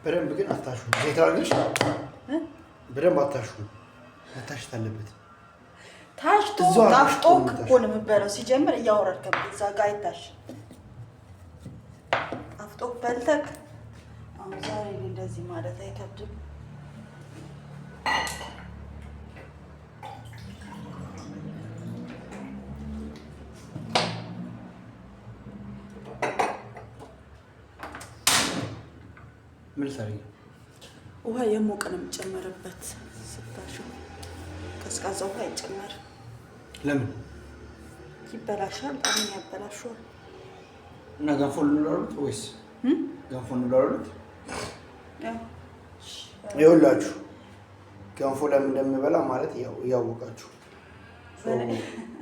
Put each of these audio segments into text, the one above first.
በደንብ ግን አታሹ። ዘይት አድርገሽ በደንብ አታሹ። መታሸት አለበት። ታሽቶ ጣፍጦ እኮ ነው የምትበለው። ሲጀምር እያወረድክ እዛ ጋር አይታሽ ጣፍጦ በልተክ። አሁን ዛሬ እንደዚህ ማለት አይከብድም። ምን ሰሪ ውሃ የሞቀ ነው የምጨመርበት። ስታሽው ቀዝቃዛ ውሃ አይጨመርም። ለምን? ይበላሻል። በጣም ያበላሻል። እና ገንፎ እንላሉት ወይስ ገንፎ እንላሉት? ይኸውላችሁ ገንፎ ለምን እንደምበላ ማለት ያው እያወቃችሁ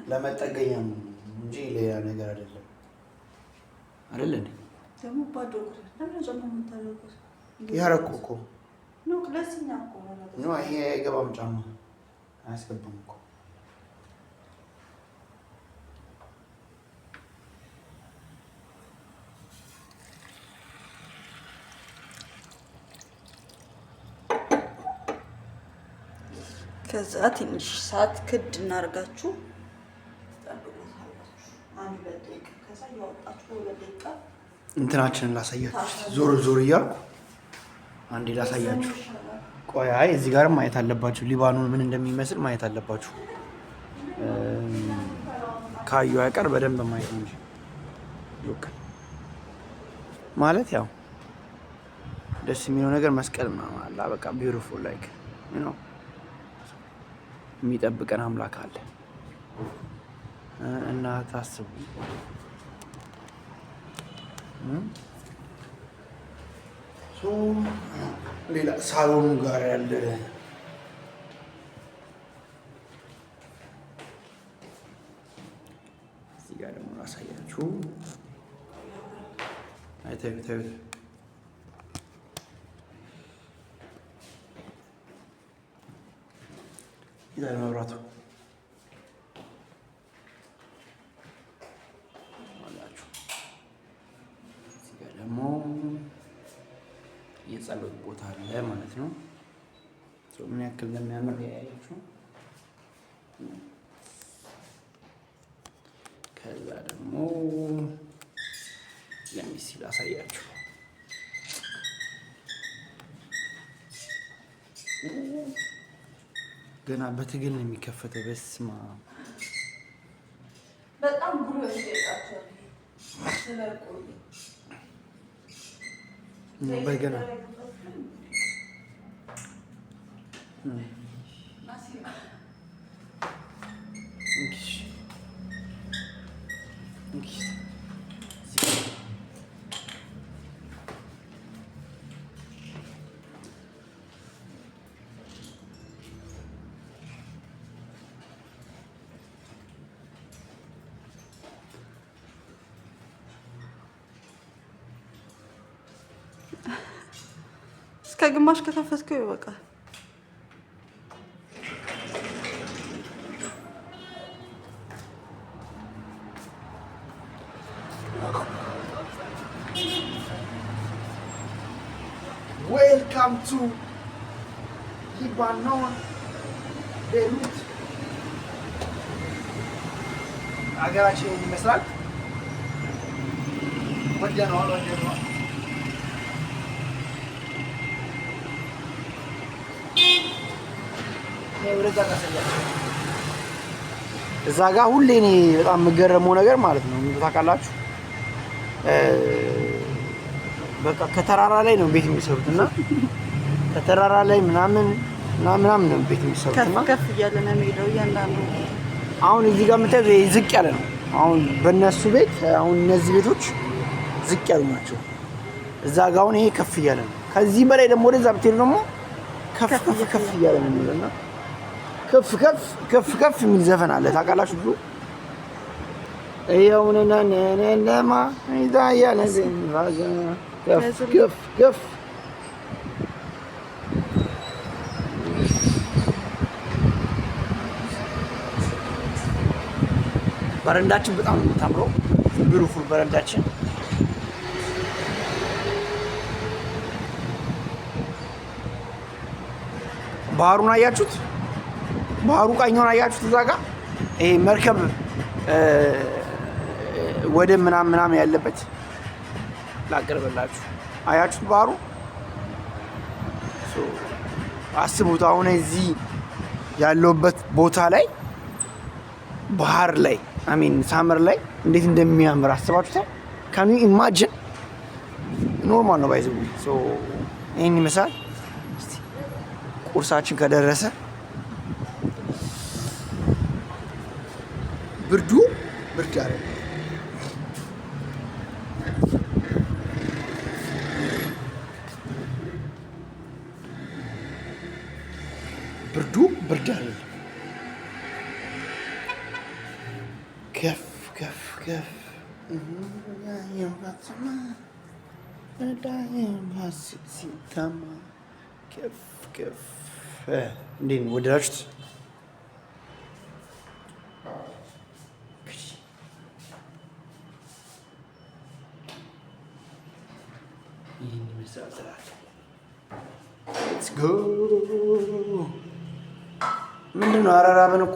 ለመጠገኛ ነው እንጂ ሌላ ነገር አይደለም። አይደል እንዴ? ደግሞ ባዶ ለምን ጫማ የምታደርጉት? ያረኩ እኮ ነው ክላስኛ እኮ ነው። ይሄ አይገባም፣ ጫማ አያስገባም እኮ። ከዛ ትንሽ ሰዓት ክድ እናርጋችሁ እንትናችንን ላሳያችሁ። ዞር ዞር እያልኩ አንዴ ላሳያችሁ። ቆይ አይ እዚህ ጋርም ማየት አለባችሁ። ሊባኖን ምን እንደሚመስል ማየት አለባችሁ። ካዩ አይቀር በደንብ ማየት ነው እንጂ ሉክ ማለት ያው ደስ የሚለው ነገር መስቀል ምናምን አለ። በቃ ቢዩቲፉል ላይክ ዩ ኖ የሚጠብቀን አምላክ አለ እና ታስቡ። ሌላ ሳሎኑ ጋር ያለ እዚህ ጋር ደግሞ ላሳያችሁ። አይተዩት ይላል መብራቱ አላችሁ። እዚህ ጋር ደግሞ የጸሎት ቦታ አለ ማለት ነው። ምን ያክል እንደሚያምር ያያችሁ። ከዛ ደግሞ ለሚሲል አሳያችሁ። ገና በትግል ነው የሚከፈተው። በስማ በጣም ጉልበት ይጠይቃቸዋል ስለቆዩ በገና እስከ ግማሽ ከከፈትከው ይበቃል። ዌልካም ቱ ሊባኖን ቤይሩት። ሀገራችን ይመስላል። ወደነዋል። እዛ ጋር ሁሌ እኔ በጣም የምገረመው ነገር ማለት ነው ታውቃላችሁ፣ በቃ ከተራራ ላይ ነው ቤት የሚሰሩት እና ከተራራ ላይ ምናምን ነው ቤት የሚሰሩት እና ከፍ እያለ ነው የሚሄደው እያንዳንዱ። አሁን እዚህ ጋር የምታዩት ዝቅ ያለ ነው። አሁን በእነሱ ቤት አሁን እነዚህ ቤቶች ዝቅ ያሉ ናቸው። እዛ ጋር አሁን ይሄ ከፍ እያለ ነው። ከዚህ በላይ ደግሞ ወደዛ ብትሄዱ ደግሞ ከፍ እያለ ነው የሚለውና ከፍ የሚል ዘፈን አለ ታውቃላችሁ። ብዙ ይኸውንና ነነማ ይዛያለ ከፍ በረንዳችን በጣም ነው የምታምረው። ቢዩቲፉል በረንዳችን ባህሩን አያችሁት? ባህሩ ቃኛውን አያችሁት? እዛ ጋር ይሄ መርከብ ወደ ምናምን ያለበት ላቀርበላችሁ። አያችሁት? ባህሩ አስቡት። አሁን እዚህ ያለውበት ቦታ ላይ ባህር ላይ ሳመር ላይ እንዴት እንደሚያምር አስባችሁታል? ካን ዩ ኢማጂን? ኖርማል ነው ባይዘው። ይህን ይመስላል። ቁርሳችን ከደረሰ ብርድ አለ። ብርድ አለ። ከፍ ሲታማ ከፍ እንዴት ነው? ወደዳችሁት? ይህን ይመስላል። ሌትስ ጎ። ምንድን ነው? አራራበን እኮ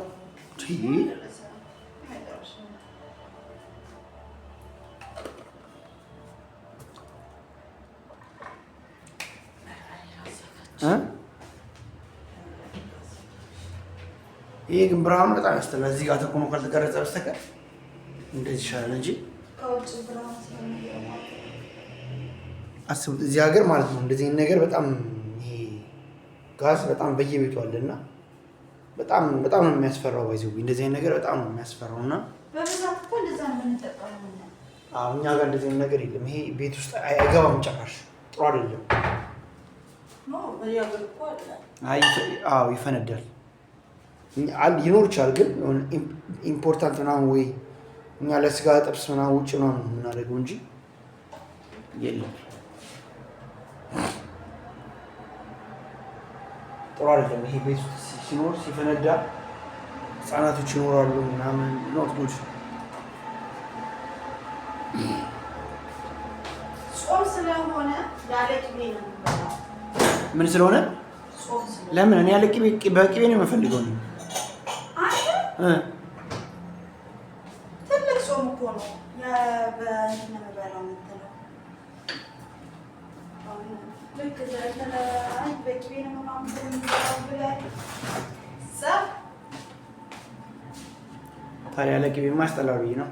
ይሄ ግን ብርሃኑ በጣም ያስጠላል። እዚህ ጋር ተቆሞ ካልተቀረጸ በስተቀር እንደዚህ ይሻላል እንጂ አስቡት፣ እዚህ ሀገር ማለት ነው እንደዚህ ነገር በጣም ይሄ ጋዝ በጣም በየቤቱ አለና በጣም ነው የሚያስፈራው። ባይዘው እንደዚህ ነገር በጣም ነው የሚያስፈራውና በብዛት እኮ እንደዛ ነው የምንጠቀመው። እኛ ጋር እንደዚህ ነገር የለም። ይሄ ቤት ውስጥ አይገባም፣ ጨራሽ ጥሩ አይደለም። ይፈነዳል። ይኖር ይችላል ግን ኢምፖርታንት ምናምን ወይ እኛ ለስጋ ጥብስ ምናምን ውጭ ነው የምናደርገው እንጂ የለም። ጥሩ አይደለም። ይሄ ቤት ውስጥ ሲኖር ሲፈነዳ ህጻናቶች ይኖራሉ ምናምን ኖት ጉድ። ጾም ስለሆነ ያለ ቅቤ ነው የምንበላው። ምን ስለሆነ? ለምን? እኔ ያለ ቅቤ በቅቤ ነው የምፈልገው ነው። ትልቅ ጾም እኮ ነው በእንትን ነው የምበላው የምትለው። ልክ በቅቤ ነው ምናምን የምንበላው ብለህ ታዲያ ያለ ቅቤ ያስጠላል ብዬ ነው።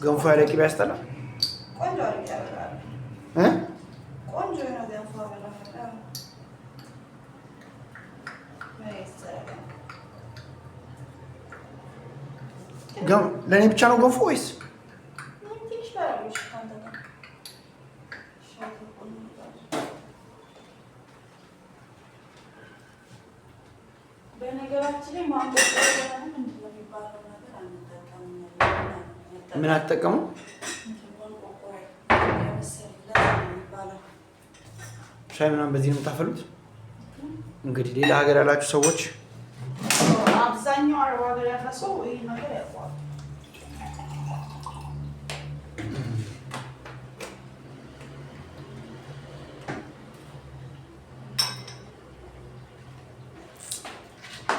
ገንፎ ያለ ቅቤ ያስጠላል። ቆንጆ ያደርጋል። ቆንጆ ነው ገንፎ በላ ለእኔ ብቻ ነው ገንፎ ወይስ? በነገራችን ላይ ምን አትጠቀሙ? ሻይ ምናምን በዚህ ነው የምታፈሉት? እንግዲህ ሌላ ሀገር ያላችሁ ሰዎች አብዛኛው አረብ ሀገር ያለ ሰው ይህ ነገር ያውቀዋል።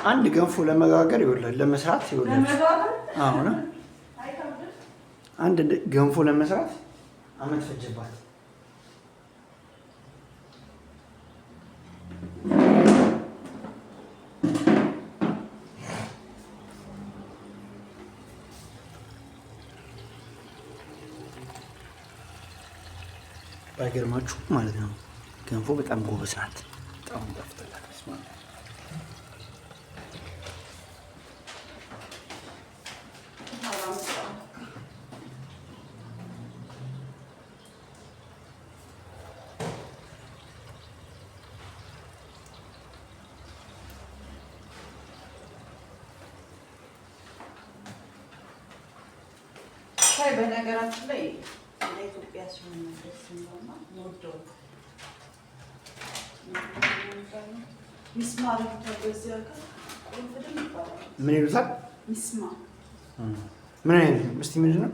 አንድ ገንፎ ለመጋገር ይወላል ለመስራት ይወላል። አሁን አንድ ገንፎ ለመስራት አመት ፈጀባት። ባይገርማችሁ ማለት ነው ገንፎ በጣም ጎበዝ ናት። በጣም ጣፍጣላት። በነገራችን ላይ ኢትዮጵያ ሲሆን ደስ የሚለውና የምወደው ሚስማር በዚህ ሀገር ቁርንፍድም ይባላል። ምን ይሉታል? ሚስማር ምን አይነት እስቲ ምንድን ነው?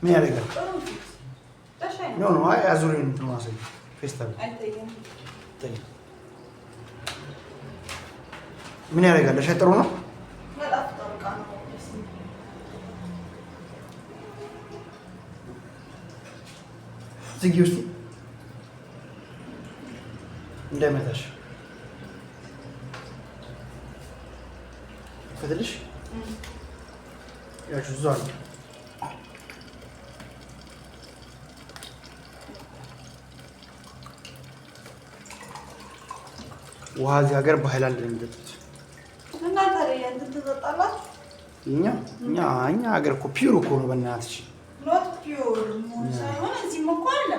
ምን ያደርጋል? ኖ አይ አዙሪን እንትን ማሰኝ ፌስታል አይተየም። ምን ያደርጋል? ሸጥሮ ነው ዝጊ ውስጥ እንዳይመታሽ ፈትልሽ ያችሁ እዛው አለ። ውሃ እዚህ ሀገር በሃይላንድ ነው የሚጠጡት። እናንተ ላይ እንትን ትጠጣላችሁ? እኛ ሀገር እኮ ፒውር እኮ ነው በእናትሽ። ኖት ፒውር ሳይሆን እዚህም እኮ አለ።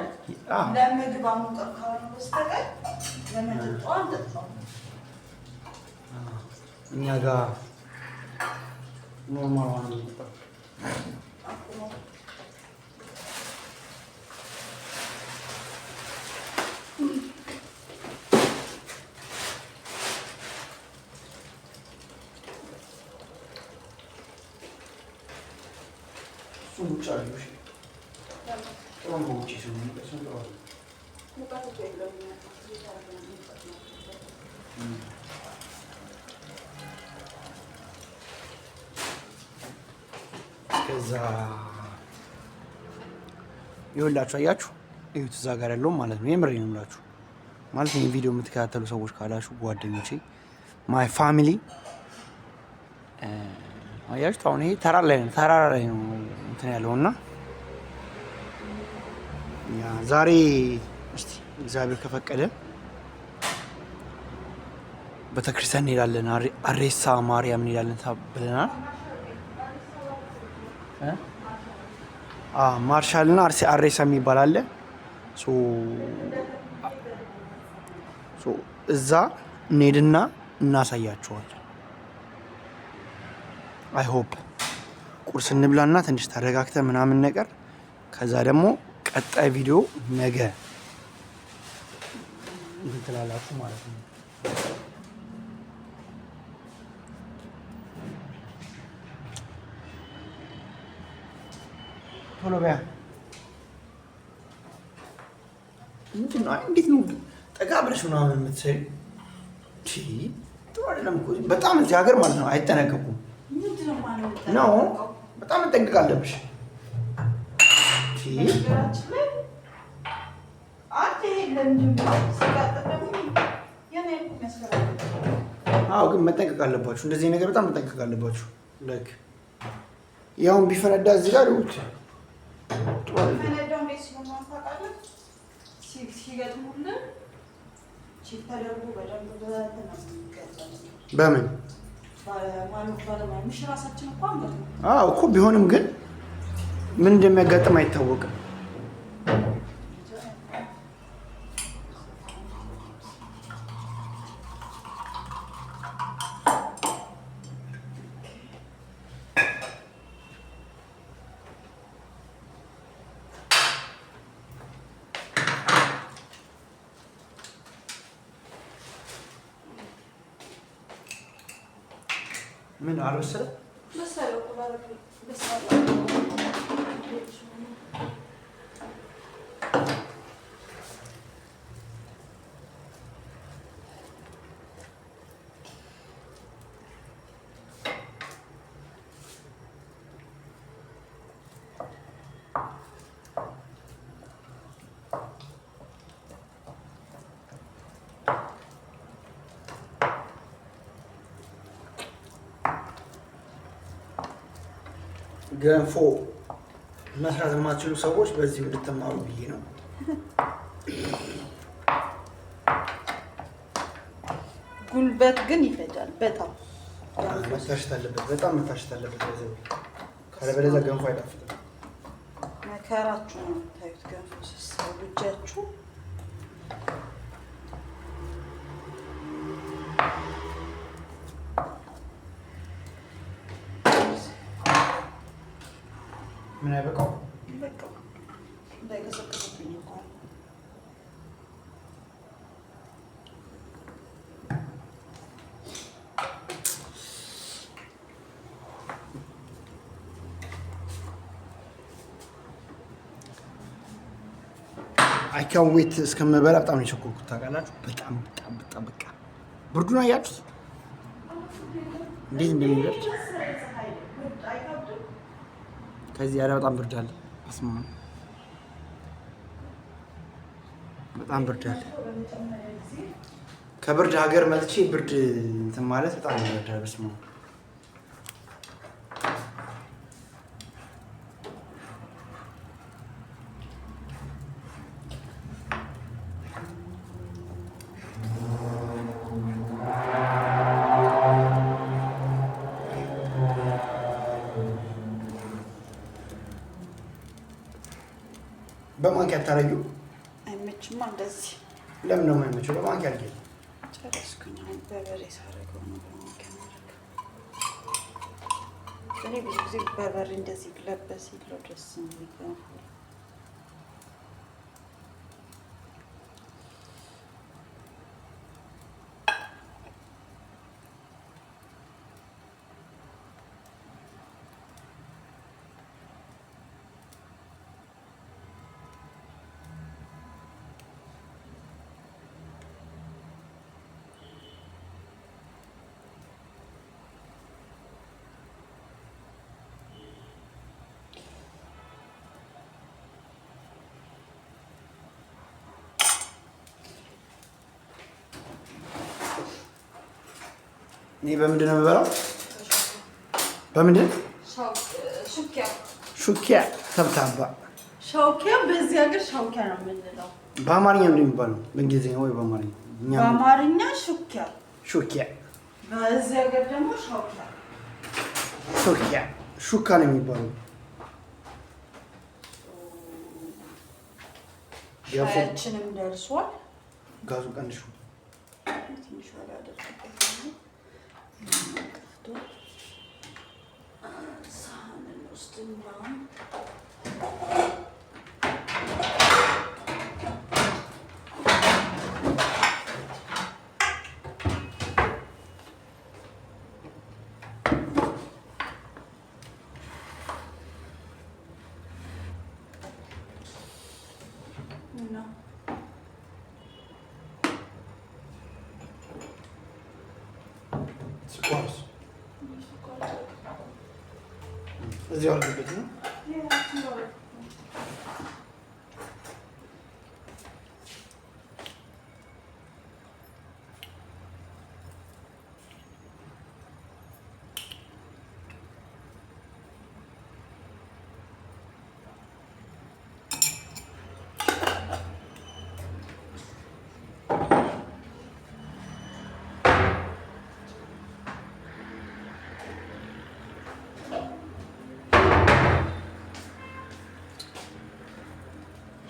ለምግብ አሙቀን ካልሆነ በስተቀር ለመጠጡ አንጠጣም። እኛ ጋር ኖርማል ዋን ነው። ከዛ ይኸውላችሁ አያችሁ፣ እዩት እዛ ጋር ያለው ማለት ነው። የምሬን ነው የምላችሁ ማለት ይሄን ቪዲዮ የምትከታተሉ ሰዎች ካላችሁ ጓደኞቼ፣ ማይ ፋሚሊ አያችሁ። አሁን ይሄ ተራራ ላይ ነው እንትን ያለውና ዛሬ እስቲ እግዚአብሔር ከፈቀደ ቤተክርስቲያን እንሄዳለን። አሬሳ ማርያም እንሄዳለን ብለናል። ማርሻልና አሬሳ የሚባል አለ። እዛ እንሄድና እናሳያቸዋለን። አይ ሆፕ ቁርስ እንብላና ትንሽ ተረጋግተን ምናምን ነገር ከዛ ደግሞ ቀጣይ ቪዲዮ ነገ እንትን ትላላችሁ ማለት ነው። ቶሎ በያ። ምንድን ነው? እንዴት ነው ጠጋ ብለሽ ምናምን የምትሰሪው? ጥሩ አይደለም እኮ በጣም እዚህ ሀገር ማለት ነው አይጠነቀቁም። ነው በጣም መጠንቀቅ አለብሽ። አዎ ግን መጠንቀቅ አለባችሁ። እንደዚህ ነገር በጣም መጠንቀቅ አለባችሁ። ላይክ ያውን ቢፈነዳ እዚህ ጋር ይውት በምን አዎ እኮ ቢሆንም ግን ምን እንደሚያጋጥም አይታወቅም። ምን አልወሰደ ገንፎ መስራት የማትችሉ ሰዎች በዚህ እንድትማሩ ብዬ ነው። ጉልበት ግን ይፈጃል በጣም መታሸት አለበት፣ በጣም መታሸት አለበት። በዚህ ካለበለዚያ ገንፎ አይጣፍጥም። መከራችሁ ነው ታዩት። ገንፎ ሲሰሩ እጃችሁ ምን አይበቃው በቃው እንዳይቀሰቅስብኝ እኮ አይ ካን ዌት እስከምበላ በጣም ነው የቸኮልኩት ታውቃላችሁ። በጣም በቃ ብርዱን አያችሁት? እንዴት እንደሚበርድ ከዚህ ያለ በጣም ብርድ አለ። በስመ አብ በጣም ብርድ አለ። ከብርድ ሀገር መጥቼ ብርድ እንትን ማለት በጣም ይበርዳል። በስመ አብ በማንኪያ አታረጊው? አይመችማ እንደዚህ። ለምን ነው የማይመቸው? በማንኪያ አድርጊ። ጨረስኩኝ። አሁን በርበሬ ሳደርገው ነው በማንኪያ ማድረግ። እኔ ብዙ ጊዜ በርበሬ እንደዚህ ለበስ ይለው ደስ የሚለው እኔ በምንድን ነው የምበላው? በምንድን? ሹኪያ። ሹኪያ ተብታባ። ሻውኪያ በዚህ ሀገር ሻውኪያ ነው የምንለው። በአማርኛ ምንድን የሚባለው? በእንግሊዝኛ ወይ በአማርኛ? በአማርኛ ሹኪያ። ሹኪያ። በዚህ ሀገር ደግሞ ሻውኪያ። ሹኪያ ሹካ ነው የሚባለው። ሻያችንም ደርሷል። ጋዙ ቀንሹ። ትንሽ ወደ አደረግበት ከፍቶ ሳህን እንወስድና ስኳርስ እዚያው አድርግበት ነው።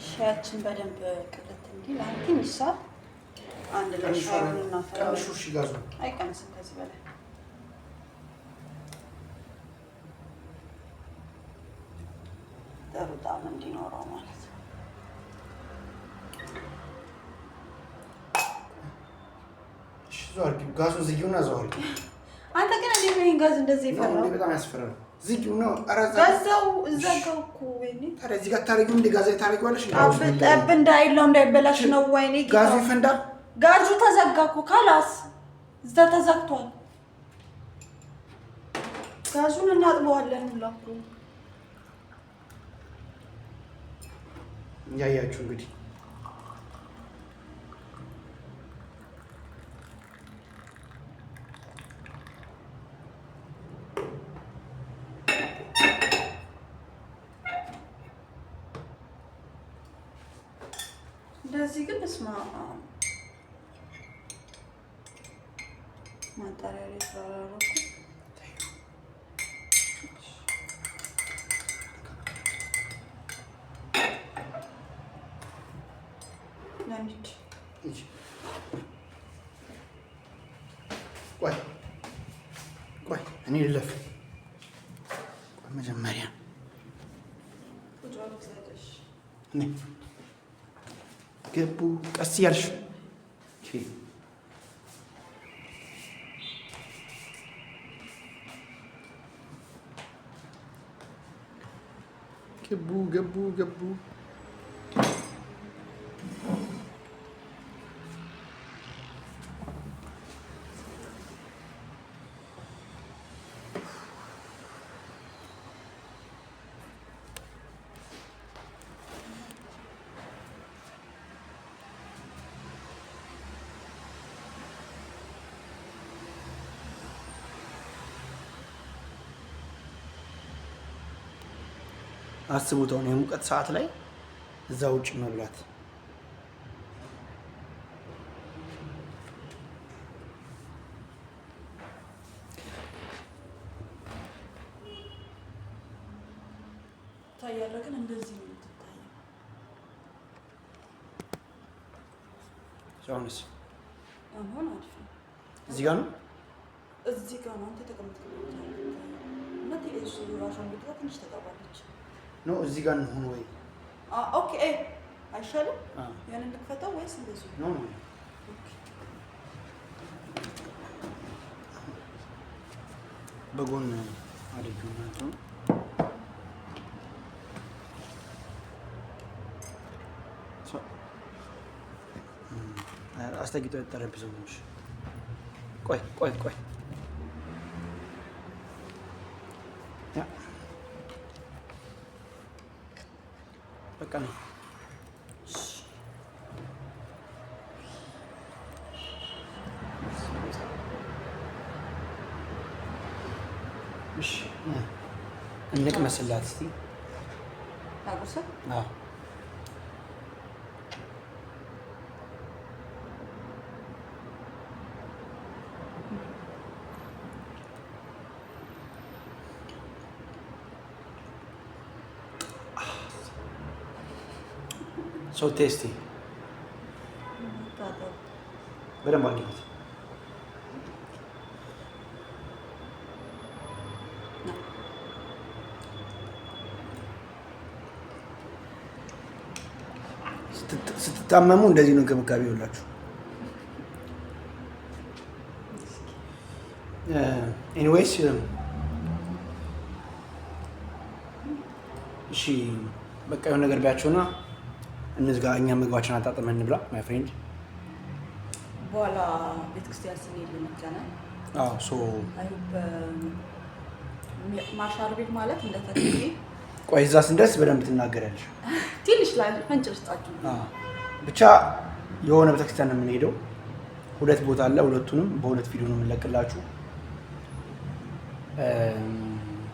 ሻያችን በደንብ ቅልት እንዲል ትንሽ ሰዓት አንድ ላይ ሻዩን እናፈላለን። ቀንሹ። እሺ ጋዙ አይቀንስም ከዚህ በላይ ጥሩ ጣዕም እንዲኖረው ማለት ነው። እሺ እዛው አድርጊው። ጋዙን ዝጊውና እዛው አድርጊው። አንተ ግን እንዴት ነው ይሄን ጋዝ እንደዚህ ይፈራል? በጣም ያስፈራል። ዝጊው ነው። ኧረ ጋዛው እዛ ጋር እኮ ወይኔ። ታዲያ እዚህ ጋር ታደርጊው እንደ ጋዛ ታደርጊዋለሽ። ጠብ እንዳይለው እንዳይበላሽ ነው። ወይኔ ጋዙ ይፈንዳ። ጋዙ ተዘጋ እኮ ካላስ እዛ ተዘግቷል። ጋዙን እናጥበዋለን ሁላ እኮ ያያችሁ እንግዲህ እንደዚህ ግን እስማ ማጣሪያ ላይ ተራራኩ። ለሚት ቆይ እኔ ልለፍ። ቆይ መጀመሪያ ገቡ። ቀስ እያልሽ ገቡ። አስቡት አሁን የሙቀት ሰዓት ላይ እዛ ውጭ መብላት ታያለ። ግን እንደዚህ ነው የምትታየው። አሁንስ አሁን አሪፍ ነው። እዚህ ጋር ነው እዚህ ጋር ነው አንተ ተቀምጠህ እና ትንሽ ራሷን ብትጋ ትንሽ ተቀባለች ነው እዚህ ጋር ነው ወይ? ኦኬ አይሻልም? ያን እንድትፈታው ወይስ እንደዚህ ነው? ኦኬ በጎን አድርገው ማለት ነው። አስተግጦ ጠረጴዛው ነው። ቆይ ያ በቃ ነው። እሺ እንቅመስላት እስቲ ታጉርሰ so tasty በደንብ አድርጊት። ስትታመሙ እንደዚህ ነው እንክብካቤ ይውላችሁ። ኤኒዌይስ እሺ በቃ የሆነ ነገር ቢያቸውና እነዚህ ጋር እኛ ምግባችን አጣጥመን እንብላ። ማይ ፍሬንድ በኋላ ቤተክርስቲያን ስንሄድ ልንገናኝ። አዎ ሶ ማሻር ቤት ማለት እንደተከፈ ቆይ እዛ ስንደርስ በደንብ ትናገራለሽ። ትንሽ ላይ ፈንጭ ውስጣችሁ ብቻ የሆነ ቤተክርስቲያን ነው የምንሄደው። ሁለት ቦታ አለ። ሁለቱንም በሁለት ቪዲዮ ነው የምንለቅላችሁ።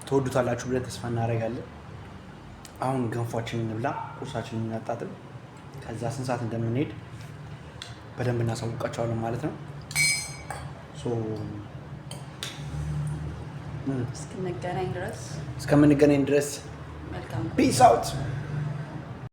ትወዱታላችሁ ብለን ተስፋ እናደርጋለን። አሁን ገንፏችንን እንብላ፣ ቁርሳችንን እናጣጥም። ከዛ ስንት ሰዓት እንደምንሄድ በደንብ እናሳውቃቸዋለን ማለት ነው። እስከምንገናኝ ድረስ ፒስ አውት።